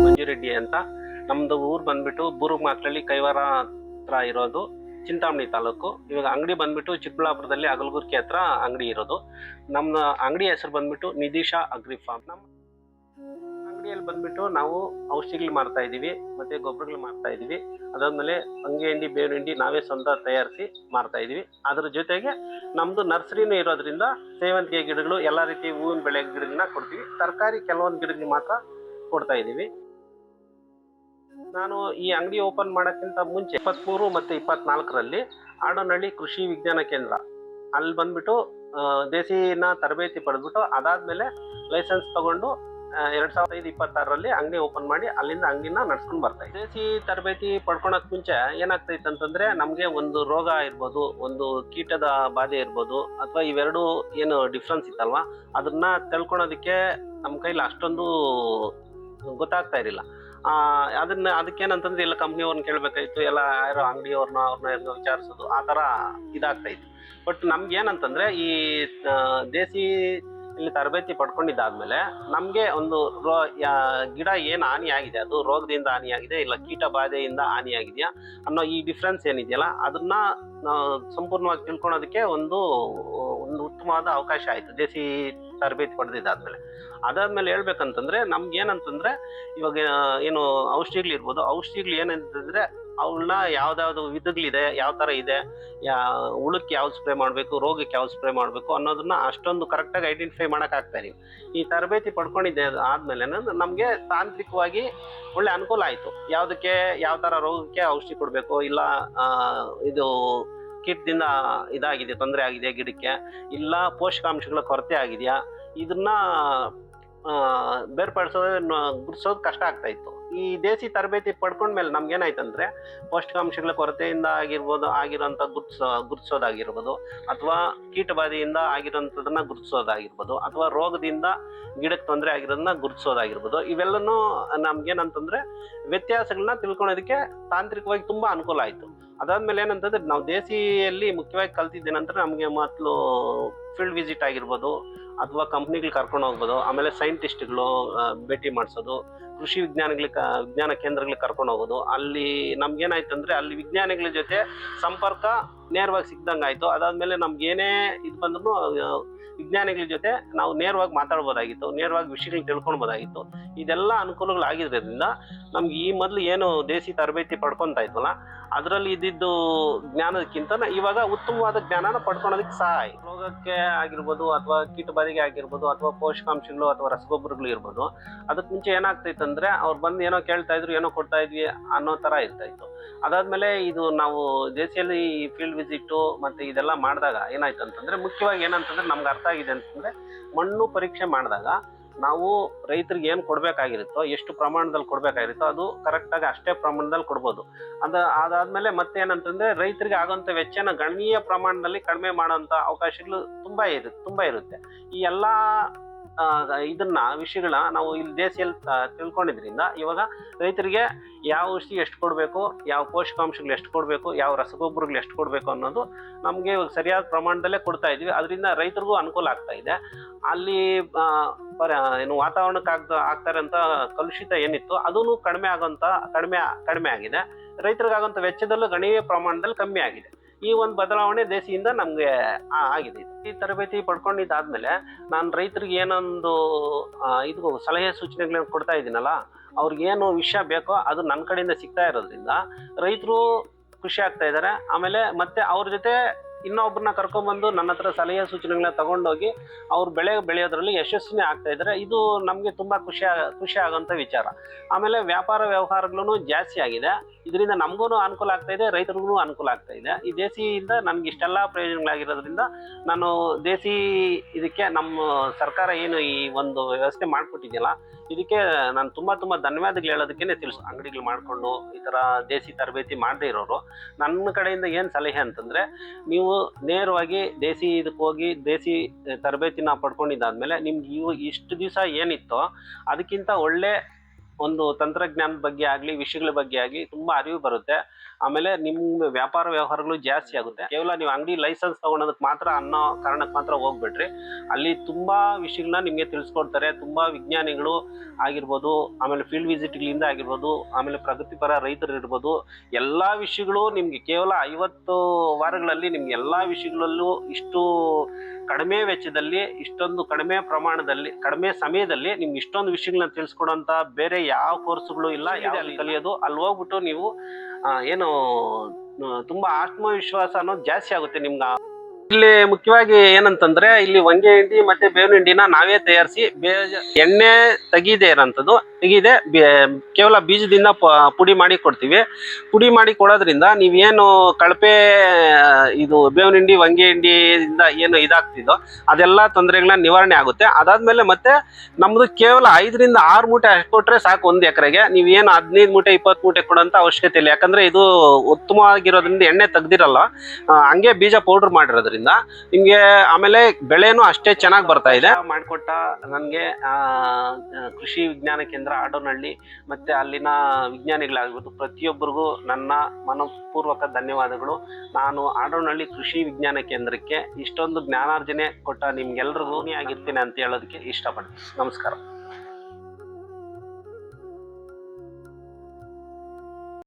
ಮಂಜುರೆಡ್ಡಿ ಅಂತ. ನಮ್ದು ಊರು ಬಂದ್ಬಿಟ್ಟು ಬೂರುಮಾಕ್ಲಳ್ಳಿ ಕೈವಾರ ಹತ್ರ ಇರೋದು, ಚಿಂತಾಮಣಿ ತಾಲೂಕು. ಇವಾಗ ಅಂಗಡಿ ಬಂದ್ಬಿಟ್ಟು ಚಿಕ್ಕಬಳ್ಳಾಪುರದಲ್ಲಿ ಅಗಲಗುರ್ಕಿ ಹತ್ರ ಅಂಗಡಿ ಇರೋದು. ನಮ್ಮ ಅಂಗಡಿ ಹೆಸರು ಬಂದ್ಬಿಟ್ಟು ನಿಧಿಶಾ ಅಗ್ರಿ ಫಾರ್ಮ್. ನಮ್ಮ ಅಂಗಡಿಯಲ್ಲಿ ಬಂದ್ಬಿಟ್ಟು ನಾವು ಔಷಧಿಗಳು ಮಾರ್ತಾ ಇದೀವಿ, ಮತ್ತೆ ಗೊಬ್ಬರಗಳು ಮಾರ್ತಾ ಇದೀವಿ. ಅದಾದ್ಮೇಲೆ ಅಂಗೆ ಹಿಂಡಿ ಬೇವಿನ ಹಿಂಡಿ ನಾವೇ ಸ್ವಂತ ತಯಾರಿಸಿ ಮಾರ್ತಾ ಇದೀವಿ. ಅದ್ರ ಜೊತೆಗೆ ನಮ್ದು ನರ್ಸರಿನೂ ಇರೋದ್ರಿಂದ ಸೇವಂತಿಗೆ ಗಿಡಗಳು, ಎಲ್ಲ ರೀತಿ ಹೂವಿನ ಬೆಳೆ ಗಿಡಗಳನ್ನ ಕೊಡ್ತೀವಿ. ತರಕಾರಿ ಕೆಲವೊಂದು ಗಿಡಗಳು ಮಾತ್ರ ಕೊಡ್ತಾ ಇದೀವಿ. ನಾನು ಈ ಅಂಗಡಿ ಓಪನ್ ಮಾಡೋಕ್ಕಿಂತ ಮುಂಚೆ 23 ಮತ್ತು 24ರಲ್ಲಿ ಆಡೋನಹಳ್ಳಿ ಕೃಷಿ ವಿಜ್ಞಾನ ಕೇಂದ್ರ ಅಲ್ಲಿ ಬಂದ್ಬಿಟ್ಟು ದೇಸಿನ ತರಬೇತಿ ಪಡೆದ್ಬಿಟ್ಟು, ಅದಾದ್ಮೇಲೆ ಲೈಸೆನ್ಸ್ ತಗೊಂಡು 2025-26ರಲ್ಲಿ ಅಂಗಡಿ ಓಪನ್ ಮಾಡಿ ಅಲ್ಲಿಂದ ಅಂಗಡಿನ ನಡ್ಸ್ಕೊಂಡು ಬರ್ತಾ ಇದ್ದೆ. ದೇಸಿ ತರಬೇತಿ ಪಡ್ಕೊಳಕ್ ಮುಂಚೆ ಏನಾಗ್ತೈತೆ ಅಂತಂದ್ರೆ, ನಮಗೆ ಒಂದು ರೋಗ ಇರ್ಬೋದು, ಒಂದು ಕೀಟದ ಬಾಧೆ ಇರ್ಬೋದು, ಅಥವಾ ಇವೆರಡು ಏನು ಡಿಫ್ರೆನ್ಸ್ ಇತ್ತಲ್ವಾ, ಅದನ್ನ ತಿಳ್ಕೊಳೋದಕ್ಕೆ ನಮ್ಮ ಕೈಲಿ ಅಷ್ಟೊಂದು ಗೊತ್ತಾಗ್ತಾ ಇರಲಿಲ್ಲ. ಅದಕ್ಕೇನಂತಂದ್ರೆ ಎಲ್ಲ ಕಂಪ್ನಿಯವ್ರನ್ನ ಕೇಳಬೇಕಾಯ್ತು, ಎಲ್ಲ ಯಾರೋ ಅವ್ರನ್ನ ವಿಚಾರಿಸೋದು, ಆ ಥರ ಇದಾಗ್ತಾ ಇತ್ತು. ಬಟ್ ನಮ್ಗೆ ಏನಂತಂದ್ರೆ, ಈ ದೇಸಿ ಇಲ್ಲಿ ತರಬೇತಿ ಪಡ್ಕೊಂಡಿದ್ದಾದ್ಮೇಲೆ ನಮಗೆ ಒಂದು ಗಿಡ ಏನು ಹಾನಿಯಾಗಿದೆ, ಅದು ರೋಗದಿಂದ ಹಾನಿಯಾಗಿದೆ ಇಲ್ಲ ಕೀಟ ಬಾಧೆಯಿಂದ ಹಾನಿಯಾಗಿದೆಯಾ ಅನ್ನೋ ಈ ಡಿಫ್ರೆನ್ಸ್ ಏನಿದೆಯಲ್ಲ, ಅದನ್ನ ಸಂಪೂರ್ಣವಾಗಿ ತಿಳ್ಕೊಳೋದಕ್ಕೆ ಒಂದು ಉತ್ತಮವಾದ ಅವಕಾಶ ಆಯಿತು ದೇಸಿ ತರಬೇತಿ ಪಡೆದಿದ್ದಾದ್ಮೇಲೆ. ಅದಾದ್ಮೇಲೆ ಹೇಳ್ಬೇಕಂತಂದ್ರೆ, ನಮ್ಗೆ ಏನಂತಂದ್ರೆ, ಇವಾಗ ಏನು ಔಷಧಿಗಳಿರ್ಬೋದು, ಔಷಧಿಗಳು ಏನಂತಂದ್ರೆ ಅವಳನ್ನ ಯಾವ್ದಾವ್ದು ವಿಧಗಳಿದೆ, ಯಾವ ಥರ ಇದೆ, ಹುಳಕ್ಕೆ ಯಾವ್ದು ಸ್ಪ್ರೇ ಮಾಡಬೇಕು, ರೋಗಕ್ಕೆ ಯಾವ್ದು ಸ್ಪ್ರೇ ಮಾಡಬೇಕು ಅನ್ನೋದನ್ನ ಅಷ್ಟೊಂದು ಕರೆಕ್ಟಾಗಿ ಐಡೆಂಟಿಫೈ ಮಾಡೋಕ್ಕಾಗ್ತಾ ಇಲ್ಲ. ಈ ತರಬೇತಿ ಪಡ್ಕೊಂಡಿದ್ದೆ ಆದ್ಮೇಲೆ ನಮಗೆ ತಾಂತ್ರಿಕವಾಗಿ ಒಳ್ಳೆ ಅನುಕೂಲ ಆಯಿತು. ಯಾವುದಕ್ಕೆ ಯಾವ ಥರ ರೋಗಕ್ಕೆ ಔಷಧಿ ಕೊಡಬೇಕು, ಇಲ್ಲ ಇದು ಕೀಟದಿಂದ ಇದಾಗಿದೆ, ತೊಂದರೆ ಆಗಿದೆ ಗಿಡಕ್ಕೆ, ಇಲ್ಲ ಪೋಷಕಾಂಶಗಳ ಕೊರತೆ ಆಗಿದೆಯಾ, ಇದನ್ನ ಗುರ್ಸೋದು ಕಷ್ಟ ಆಗ್ತಾ ಇತ್ತು. ಈ ದೇಸಿ ತರಬೇತಿ ಪಡ್ಕೊಂಡ್ಮೇಲೆ ನಮ್ಗೇನಾಯ್ತಂದ್ರೆ, ಪೌಷ್ಟಿಕಾಂಶಗಳ ಕೊರತೆಯಿಂದ ಆಗಿರೋಂಥ ಗುರ್ಸೋದಾಗಿರ್ಬೋದು, ಅಥವಾ ಕೀಟಬಾಧೆಯಿಂದ ಆಗಿರೋಂಥದನ್ನ ಗುರ್ಸೋದಾಗಿರ್ಬೋದು, ಅಥವಾ ರೋಗದಿಂದ ಗಿಡಕ್ಕೆ ತೊಂದರೆ ಆಗಿರೋದನ್ನ ಗುರ್ಸೋದಾಗಿರ್ಬೋದು, ಇವೆಲ್ಲನೂ ನಮ್ಗೇನಂತಂದ್ರೆ ವ್ಯತ್ಯಾಸಗಳನ್ನ ತಿಳ್ಕೊಳೋದಕ್ಕೆ ತಾಂತ್ರಿಕವಾಗಿ ತುಂಬಾ ಅನುಕೂಲ ಆಯಿತು. ಅದಾದ್ಮೇಲೆ ಏನಂತಂದ್ರೆ, ನಾವು ದೇಸಿಯಲ್ಲಿ ಮುಖ್ಯವಾಗಿ ಕಲ್ತಿದ್ದೇನಂದ್ರೆ, ನಮಗೆ ಮೊದಲು ಫೀಲ್ಡ್ ವಿಸಿಟ್ ಆಗಿರ್ಬೋದು, ಅಥವಾ ಕಂಪ್ನಿಗಳು ಕರ್ಕೊಂಡು ಹೋಗ್ಬೋದು, ಆಮೇಲೆ ಸೈಂಟಿಸ್ಟ್ಗಳು ಭೇಟಿ ಮಾಡಿಸೋದು, ಕೃಷಿ ವಿಜ್ಞಾನ ಕೇಂದ್ರಗಳಿಗೆ ಕರ್ಕೊಂಡು ಹೋಗೋದು. ಅಲ್ಲಿ ನಮ್ಗೇನಾಯ್ತು ಅಂದ್ರೆ, ಅಲ್ಲಿ ವಿಜ್ಞಾನಿಗಳ ಜೊತೆ ಸಂಪರ್ಕ ನೇರವಾಗಿ ಸಿಕ್ದಂಗೆ ಆಯಿತು. ಅದಾದ್ಮೇಲೆ ನಮ್ಗೇನೇ ಇದು ಬಂದ್ರೂ ವಿಜ್ಞಾನಿಗಳ ಜೊತೆ ನಾವು ನೇರವಾಗಿ ಮಾತಾಡ್ಬೋದಾಗಿತ್ತು, ನೇರವಾಗಿ ವಿಷಯಗಳನ್ನ ತಿಳ್ಕೊಳ್ಬೋದಾಗಿತ್ತು. ಇದೆಲ್ಲ ಅನುಕೂಲಗಳಾಗಿರೋದ್ರಿಂದ ನಮ್ಗೆ ಈ ಮೊದಲು ಏನು ದೇಸಿ ತರಬೇತಿ ಪಡ್ಕೊತಾ ಇದ್ವಲ್ಲ, ಅದರಲ್ಲಿ ಇದ್ದಿದ್ದು ಜ್ಞಾನಕ್ಕಿಂತ ಇವಾಗ ಉತ್ತಮವಾದ ಜ್ಞಾನನ ಪಡ್ಕೊಳೋದಕ್ಕೆ ಸಹಾಯ. ರೋಗಕ್ಕೆ ಆಗಿರ್ಬೋದು, ಅಥವಾ ಕೀಟಬಾಧೆಗೆ ಆಗಿರ್ಬೋದು, ಅಥವಾ ಪೋಷಕಾಂಶಗಳು ಅಥವಾ ರಸಗೊಬ್ಬರಗಳು ಇರ್ಬೋದು, ಅದಕ್ಕೆ ಮುಂಚೆ ಏನಾಗ್ತೈತೆ ಅಂದ್ರೆ, ಅವ್ರು ಬಂದು ಏನೋ ಕೇಳ್ತಾ ಇದ್ರು, ಏನೋ ಕೊಡ್ತಾ ಇದ್ವಿ ಅನ್ನೋ ಥರ ಇರ್ತಾ ಇತ್ತು. ಅದಾದ್ಮೇಲೆ ಇದು ನಾವು ದೇಸಿಯಲ್ಲಿ ಫೀಲ್ಡ್ ವಿಸಿಟ್ಟು ಮತ್ತೆ ಇದೆಲ್ಲ ಮಾಡಿದಾಗ ಏನಾಯ್ತು ಅಂತಂದ್ರೆ, ಮುಖ್ಯವಾಗಿ ಏನಂತಂದ್ರೆ ನಮ್ಗೆ ಅರ್ಥ ಆಗಿದೆ ಅಂತಂದ್ರೆ, ಮಣ್ಣು ಪರೀಕ್ಷೆ ಮಾಡಿದಾಗ ನಾವು ರೈತರಿಗೆ ಏನು ಕೊಡಬೇಕಾಗಿರುತ್ತೋ, ಎಷ್ಟು ಪ್ರಮಾಣದಲ್ಲಿ ಕೊಡಬೇಕಾಗಿರುತ್ತೋ ಅದು ಕರೆಕ್ಟಾಗಿ ಅಷ್ಟೇ ಪ್ರಮಾಣದಲ್ಲಿ ಕೊಡ್ಬೋದು. ಅದಾದ್ಮೇಲೆ ಮತ್ತೆ ಏನಂತಂದ್ರೆ, ರೈತರಿಗೆ ಆಗೋಂಥ ವೆಚ್ಚನ ಗಣನೀಯ ಪ್ರಮಾಣದಲ್ಲಿ ಕಡಿಮೆ ಮಾಡೋಂಥ ಅವಕಾಶಗಳು ತುಂಬಾ ಇರುತ್ತೆ. ಈ ಎಲ್ಲ ಇದನ್ನ ವಿಷಯಗಳನ್ನ ನಾವು ಇಲ್ಲಿ ದೇಸಿಯಲ್ಲಿ ತಿಳ್ಕೊಂಡಿದ್ರಿಂದ ಇವಾಗ ರೈತರಿಗೆ ಯಾವ ಔಷಧಿ ಎಷ್ಟು ಕೊಡಬೇಕು, ಯಾವ ಪೋಷಕಾಂಶಗಳು ಎಷ್ಟು ಕೊಡಬೇಕು, ಯಾವ ರಸಗೊಬ್ಬರಗಳು ಎಷ್ಟು ಕೊಡಬೇಕು ಅನ್ನೋದು ನಮಗೆ ಇವಾಗ ಸರಿಯಾದ ಪ್ರಮಾಣದಲ್ಲೇ ಕೊಡ್ತಾ ಇದ್ವಿ. ಅದರಿಂದ ರೈತರಿಗೂ ಅನುಕೂಲ ಆಗ್ತಾ ಇದೆ. ಅಲ್ಲಿ ಏನು ವಾತಾವರಣಕ್ಕೆ ಆಗ್ತಾರಂತ ಕಲುಷಿತ ಏನಿತ್ತು ಅದೂ ಕಡಿಮೆ ಆಗಿದೆ. ರೈತರಿಗಾಗುವಂಥ ವೆಚ್ಚದಲ್ಲೂ ಗಣನೀಯ ಪ್ರಮಾಣದಲ್ಲಿ ಕಮ್ಮಿ ಆಗಿದೆ. ಈ ಒಂದು ಬದಲಾವಣೆ ದೇಸಿಯಿಂದ ನಮಗೆ ಆಗಿದೆ. ಈ ತರಬೇತಿ ಪಡ್ಕೊಂಡಿದ್ದಾದ್ಮೇಲೆ ನಾನು ರೈತರಿಗೆ ಏನೊಂದು ಇದು ಸಲಹೆ ಸೂಚನೆಗಳನ್ನ ಕೊಡ್ತಾ ಇದ್ದೀನಲ್ಲ, ಅವ್ರಿಗೇನು ವಿಷಯ ಬೇಕೋ ಅದು ನನ್ನ ಕಡೆಯಿಂದ ಸಿಗ್ತಾ ಇರೋದ್ರಿಂದ ರೈತರು ಖುಷಿ ಆಗ್ತಾ ಇದ್ದಾರೆ. ಆಮೇಲೆ ಮತ್ತೆ ಅವ್ರ ಜೊತೆ ಇನ್ನೊಬ್ಬರನ್ನ ಕರ್ಕೊಂಡ್ಬಂದು ನನ್ನ ಹತ್ರ ಸಲಹೆ ಸೂಚನೆಗಳನ್ನ ತಗೊಂಡೋಗಿ ಅವ್ರು ಬೆಳೆಯೋದ್ರಲ್ಲಿ ಯಶಸ್ವಿನೇ ಆಗ್ತಾ ಇದ್ದಾರೆ. ಇದು ನಮಗೆ ತುಂಬ ಖುಷಿ ಆಗೋಂಥ ವಿಚಾರ. ಆಮೇಲೆ ವ್ಯಾಪಾರ ವ್ಯವಹಾರಗಳೂ ಜಾಸ್ತಿ ಆಗಿದೆ. ಇದರಿಂದ ನಮಗೂ ಅನುಕೂಲ ಆಗ್ತಾ ಇದೆ, ರೈತರಿಗೂ ಅನುಕೂಲ ಆಗ್ತಾ ಇದೆ. ಈ ದೇಸಿಯಿಂದ ನನಗೆ ಇಷ್ಟೆಲ್ಲ ಪ್ರಯೋಜನಗಳಾಗಿರೋದ್ರಿಂದ ನಾನು ದೇಸಿ ಇದಕ್ಕೆ ನಮ್ಮ ಸರ್ಕಾರ ಏನು ಈ ಒಂದು ವ್ಯವಸ್ಥೆ ಮಾಡಿಕೊಟ್ಟಿದೆಯಲ್ಲ, ಇದಕ್ಕೆ ನಾನು ತುಂಬ ಧನ್ಯವಾದಗಳು ಹೇಳೋದಕ್ಕೇ ತಿಳಿಸು. ಅಂಗಡಿಗಳು ಮಾಡಿಕೊಂಡು ಈ ಥರ ದೇಸಿ ತರಬೇತಿ ಮಾಡದೇ ಇರೋರು, ನನ್ನ ಕಡೆಯಿಂದ ಏನು ಸಲಹೆ ಅಂತಂದರೆ, ನೀವು ನೇರವಾಗಿ ದೇಸಿ ಇದಕ್ಕೆ ಹೋಗಿ ದೇಸಿ ತರಬೇತಿನ ಪಡ್ಕೊಂಡಿದ್ದಾದ್ಮೇಲೆ ನಿಮ್ಗೆ ಇಷ್ಟು ದಿವಸ ಏನಿತ್ತೋ ಅದಕ್ಕಿಂತ ಒಳ್ಳೆ ಒಂದು ತಂತ್ರಜ್ಞಾನದ ಬಗ್ಗೆ ಆಗಲಿ ವಿಷಯಗಳ ಬಗ್ಗೆ ಆಗಲಿ ತುಂಬ ಅರಿವು ಬರುತ್ತೆ. ಆಮೇಲೆ ನಿಮ್ಮ ವ್ಯಾಪಾರ ವ್ಯವಹಾರಗಳು ಜಾಸ್ತಿ ಆಗುತ್ತೆ. ಕೇವಲ ನೀವು ಅಂಗಡಿ ಲೈಸೆನ್ಸ್ ತಗೊಳೋದಕ್ಕೆ ಮಾತ್ರ ಅನ್ನೋ ಕಾರಣಕ್ಕೆ ಮಾತ್ರ ಹೋಗ್ಬಿಟ್ರಿ. ಅಲ್ಲಿ ತುಂಬ ವಿಷಯಗಳನ್ನ ನಿಮಗೆ ತಿಳಿಸ್ಕೊಡ್ತಾರೆ. ತುಂಬ ವಿಜ್ಞಾನಿಗಳು ಆಗಿರ್ಬೋದು, ಆಮೇಲೆ ಫೀಲ್ಡ್ ವಿಸಿಟ್ಗಳಿಂದ ಆಗಿರ್ಬೋದು, ಆಮೇಲೆ ಪ್ರಗತಿಪರ ರೈತರು ಇರ್ಬೋದು, ಎಲ್ಲ ವಿಷಯಗಳು ನಿಮಗೆ ಕೇವಲ 50 ವಾರಗಳಲ್ಲಿ ನಿಮ್ಗೆ ಎಲ್ಲ ವಿಷಯಗಳಲ್ಲೂ ಇಷ್ಟು ಕಡಿಮೆ ವೆಚ್ಚದಲ್ಲಿ, ಇಷ್ಟೊಂದು ಕಡಿಮೆ ಪ್ರಮಾಣದಲ್ಲಿ, ಕಡಿಮೆ ಸಮಯದಲ್ಲಿ ನಿಮ್ಗೆ ಇಷ್ಟೊಂದು ವಿಷಯಗಳನ್ನ ತಿಳಿಸ್ಕೊಡೋಂಥ ಬೇರೆ ಯಾವ ಕೋರ್ಸ್ಗಳು ಇಲ್ಲ. ಅಲ್ಲಿ ಕಲಿಯೋದು ಅಲ್ಲಿ ಹೋಗ್ಬಿಟ್ಟು ನೀವು ಏನು ತುಂಬಾ ಆತ್ಮವಿಶ್ವಾಸ ಅನ್ನೋದು ಜಾಸ್ತಿ ಆಗುತ್ತೆ ನಿಮ್ಗೆ. ಇಲ್ಲಿ ಮುಖ್ಯವಾಗಿ ಏನಂತಂದ್ರೆ ಇಲ್ಲಿ ಹೊಂಗೆ ಹಿಂಡಿ ಮತ್ತೆ ಬೇವಿನ ಹಿಂಡಿನ ನಾವೇ ತಯಾರಿಸಿ ಎಣ್ಣೆ ತೆಗಿದೆ ಕೇವಲ ಬೀಜದಿಂದ ಪುಡಿ ಮಾಡಿ ಕೊಡ್ತೀವಿ. ಪುಡಿ ಮಾಡಿ ಕೊಡೋದ್ರಿಂದ ನೀವೇನು ಕಳಪೆ ಇದು ಬೇವಿನ ಹಿಂಡಿ ಹೊಂಗೆ ಹಿಂಡಿಯಿಂದ ಏನು ಇದಾಗ್ತಿದೋ ಅದೆಲ್ಲ ತೊಂದರೆಗಳನ್ನ ನಿವಾರಣೆ ಆಗುತ್ತೆ. ಅದಾದ್ಮೇಲೆ ಮತ್ತೆ ನಮ್ದು ಕೇವಲ 5 ರಿಂದ 6 ಮೂಟೆ ಕೊಟ್ರೆ ಸಾಕು 1 ಎಕರೆಗೆ. ನೀವೇನು 15 ಮೂಟೆ 20 ಮೂಟೆ ಕೊಡೋಂತ ಅವಶ್ಯಕತೆ ಇಲ್ಲ. ಯಾಕಂದ್ರೆ ಇದು ಉತ್ತಮವಾಗಿರೋದ್ರಿಂದ ಎಣ್ಣೆ ತೆಗ್ದಿರಲ್ಲ, ಹಂಗೆ ಬೀಜ ಪೌಡರ್ ಮಾಡಿರೋದ್ರಿಂದ ನಿಮ್ಗೆ ಆಮೇಲೆ ಬೆಳೆನೂ ಅಷ್ಟೇ ಚೆನ್ನಾಗಿ ಬರ್ತಾ ಇದೆ. ಮಾಡಿಕೊಟ್ಟ ನನಗೆ ಕೃಷಿ ವಿಜ್ಞಾನ ಕೇಂದ್ರ ಆಡೋನಹಳ್ಳಿ ಮತ್ತೆ ಅಲ್ಲಿನ ವಿಜ್ಞಾನಿಗಳಾಗಿರ್ಬೋದು ಪ್ರತಿಯೊಬ್ಬರಿಗೂ ನನ್ನ ಮನಪೂರ್ವಕ ಧನ್ಯವಾದಗಳು. ನಾನು ಆಡೋನಹಳ್ಳಿ ಕೃಷಿ ವಿಜ್ಞಾನ ಕೇಂದ್ರಕ್ಕೆ ಇಷ್ಟೊಂದು ಜ್ಞಾನಾರ್ಜನೆ ಕೊಟ್ಟ ನಿಮ್ಗೆಲ್ರಿಗೂ ಆಗಿರ್ತೀನಿ ಅಂತ ಹೇಳೋದಕ್ಕೆ ಇಷ್ಟಪಡ್ತೀನಿ. ನಮಸ್ಕಾರ.